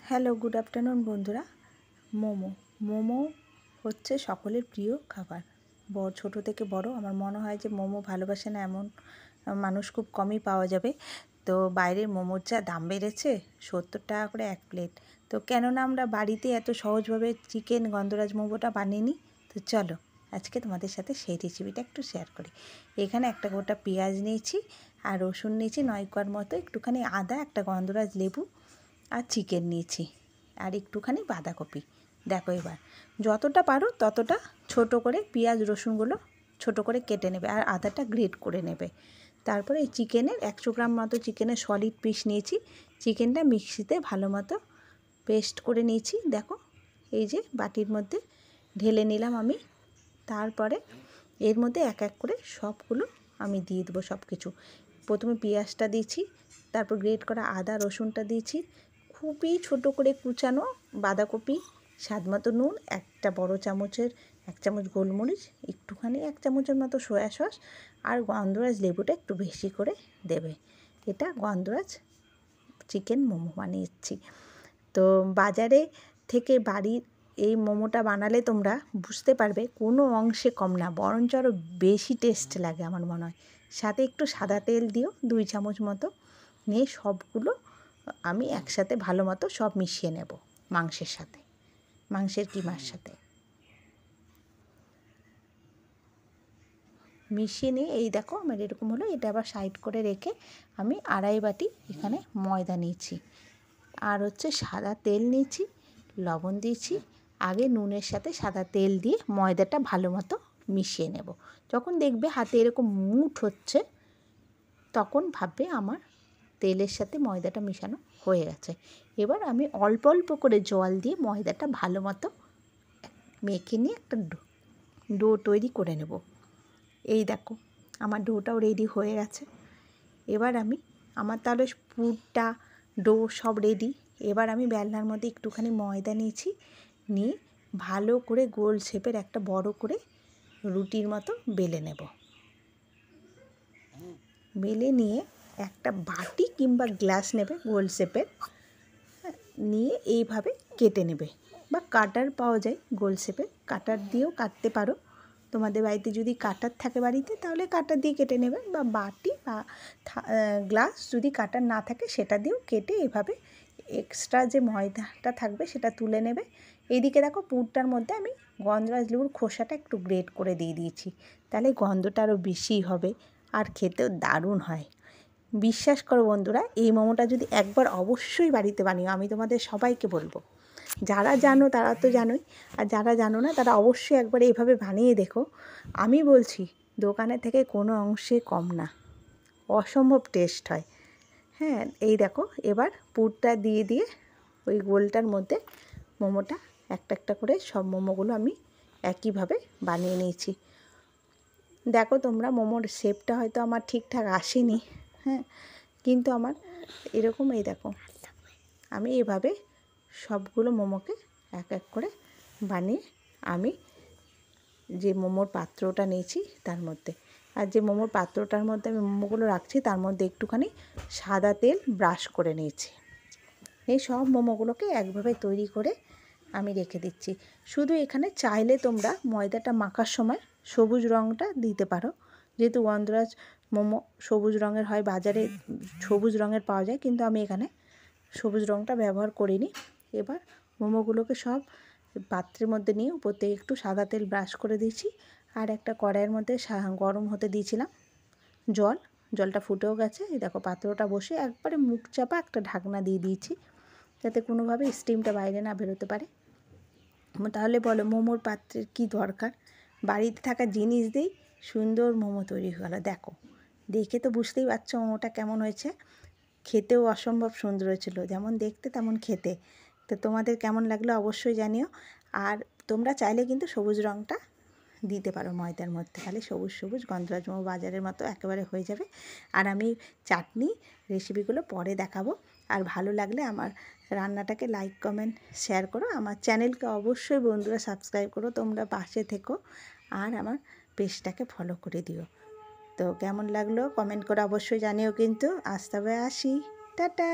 Hello, good afternoon বন্ধুরা। মোমো হচ্ছে সকলের প্রিয় খাবার। ছোটো থেকে বড়, আমার মনে হয় যে মোমো ভালোবাসে না এমন মানুষ খুব কমই পাওয়া যাবে। তো বাইরের মোমোর যা দাম বেড়েছে, 70 টাকা করে এক প্লেট। তো কেননা আমরা বাড়িতে এত সহজভাবে চিকেন গন্ধরাজ মোমোটা বানিয়ে নিই। তো চলো আজকে তোমাদের সাথে সেই রেসিপিটা একটু শেয়ার করি। এখানে একটা গোটা পেঁয়াজ নিয়েছি আর রসুন নিয়েছি 9 কোয়ার মতো, একটুখানি আদা, একটা গন্ধরাজ লেবু আর চিকেন নিয়েছি আর একটুখানি বাঁধাকপি। দেখো এবার যতটা পারো ততটা ছোট করে পেঁয়াজ রসুনগুলো ছোট করে কেটে নেবে আর আদাটা গ্রেট করে নেবে। তারপরে এই চিকেনের 100 গ্রাম মতো চিকেনের সলিড পিস নিয়েছি। চিকেনটা মিক্সিতে ভালো মতো পেস্ট করে নিয়েছি। দেখো এই যে বাটির মধ্যে ঢেলে নিলাম আমি। তারপরে এর মধ্যে এক এক করে সবগুলো আমি দিয়ে দেবো সব কিছু। প্রথমে পেঁয়াজটা দিয়েছি, তারপর গ্রেট করা আদা রসুনটা দিয়েছি, খুবই ছোট করে কুচানো বাঁধাকপি, স্বাদ মতো নুন, একটা বড় চামচের 1 চামচ গোলমরিচ, একটুখানি 1 চামচের মতো সয়া সস আর গন্ধরাজ লেবুটা একটু বেশি করে দেবে। এটা গন্ধরাজ চিকেন মোমো বানিয়েছি। তো বাজারে থেকে বাড়ির এই মোমোটা বানালে তোমরা বুঝতে পারবে কোনো অংশে কম না, বরঞ্চ আরও বেশি টেস্ট লাগে আমার মনে হয়। সাথে একটু সাদা তেল দিও 2 চামচ মতো, নিয়ে সবগুলো আমি একসাথে ভালো মতো সব মিশিয়ে নেব মাংসের সাথে, মাংসের কিমার সাথে মিশিয়ে নিয়ে এই দেখো আমার এরকম হলো। এটা আবার সাইড করে রেখে আমি 2.5 বাটি এখানে ময়দা নিয়েছি আর হচ্ছে সাদা তেল নিয়েছি, লবণ দিয়েছি। আগে নুনের সাথে সাদা তেল দিয়ে ময়দাটা ভালো মতো মিশিয়ে নেব। যখন দেখবে হাতে এরকম মুঠ হচ্ছে তখন ভাববে আমার তেলের সাথে ময়দাটা মেশানো হয়ে গেছে। এবার আমি অল্প অল্প করে জল দিয়ে ময়দাটা ভালো মতো মেখে নিয়ে একটা ডো তৈরি করে নেব। এই দেখো আমার ডোটাও রেডি হয়ে গেছে। এবার আমার তাহলে পুরটা ডো সব রেডি। এবার আমি বেলনার মধ্যে একটুখানি ময়দা নিয়েছি, নিয়ে ভালো করে গোল শেপের একটা বড় করে রুটির মতো বেলে নেব। বেলে নিয়ে একটা বাটি কিংবা গ্লাস নেবে গোল শেপের, নিয়ে এইভাবে কেটে নেবে, বা কাটার পাওয়া যায় গোল শেপের, কাটার দিয়েও কাটতে পারো। তোমাদের বাড়িতে যদি কাটার থাকে বাড়িতে তাহলে কাটার দিয়ে কেটে নেবে, বা বাটি বা গ্লাস যদি কাটার না থাকে সেটা দিয়েও কেটে এভাবে এক্সট্রা যে ময়দাটা থাকবে সেটা তুলে নেবে। এইদিকে দেখো পুরটার মধ্যে আমি গন্ধরাজ লেবুর খোসাটা একটু গ্রেট করে দিয়ে দিয়েছি, তাহলে গন্ধটা আরও বেশি হবে আর খেতেও দারুণ হয়। বিশ্বাস করো বন্ধুরা, এই মোমোটা যদি একবার অবশ্যই বাড়িতে বানিও, আমি তোমাদের সবাইকে বলবো। যারা জানো তারা তো জানোই, আর যারা জানো না তারা অবশ্যই একবার এইভাবে বানিয়ে দেখো। আমি বলছি দোকানের থেকে কোনো অংশে কম না, অসম্ভব টেস্ট হয়। হ্যাঁ, এই দেখো এবার পুরটা দিয়ে দিয়ে ওই গোলটার মধ্যে মোমোটা একটা একটা করে সব মোমোগুলো আমি একইভাবে বানিয়ে নিয়েছি। দেখো তোমরা মোমোর শেপটা হয়তো আমার ঠিকঠাক আসেনি, হ্যাঁ, কিন্তু আমার এরকম এই দেখো আমি এভাবে সবগুলো মোমোকে এক এক করে বানিয়ে আমি যে মোমোর পাত্রটা নিয়েছি তার মধ্যে, আর যে মোমোর পাত্রটার মধ্যে আমি মোমোগুলো রাখছি তার মধ্যে একটুখানি সাদা তেল ব্রাশ করে নিয়েছি। এই সব মোমোগুলোকে একভাবে তৈরি করে আমি রেখে দিচ্ছি। শুধু এখানে চাইলে তোমরা ময়দাটা মাখার সময় সবুজ রঙটা দিতে পারো, যেহেতু গন্ধরাজ মোমো সবুজ রঙের হয়, বাজারে সবুজ রঙের পাওয়া যায়, কিন্তু আমি এখানে সবুজ রঙটা ব্যবহার করিনি। এবার মোমোগুলোকে সব পাত্রের মধ্যে নিয়ে উপর থেকে একটু সাদা তেল ব্রাশ করে দিয়েছি, আর একটা কড়াইয়ের মধ্যে গরম হতে দিয়েছিলাম জলটা ফুটেও গেছে। এই দেখো পাত্রটা বসে একবারে মুখ চাপা একটা ঢাকনা দিয়ে দিয়েছি, যাতে কোনোভাবে স্টিমটা বাইরে না বেরোতে পারে। তাহলে বলো মোমোর পাত্রের কী দরকার, বাড়িতে থাকা জিনিস দিয়েই সুন্দর মোমো তৈরি হয়ে গেলো। দেখো দেখে তো বুঝতেই পারছো মোমোটা কেমন হয়েছে, খেতেও অসম্ভব সুন্দর হয়েছিল, যেমন দেখতে তেমন খেতে। তো তোমাদের কেমন লাগলো অবশ্যই জানিও। আর তোমরা চাইলে কিন্তু সবুজ রঙটা দিতে পারো ময়দার মধ্যে, তাহলে সবুজ সবুজ গন্ধরাজ মোমো বাজারের মতো একেবারে হয়ে যাবে। আর আমি চাটনি রেসিপিগুলো পরে দেখাবো। আর ভালো লাগলে আমার রান্নাটাকে লাইক কমেন্ট শেয়ার করো, আমার চ্যানেলকে অবশ্যই বন্ধুরা সাবস্ক্রাইব করো, তোমরা পাশে থেকো আর আমার পেজটাকে ফলো করে দিও। তো কেমন লাগলো কমেন্ট করে অবশ্যই জানিও কিন্তু। আজ তবে আসি, টাটা।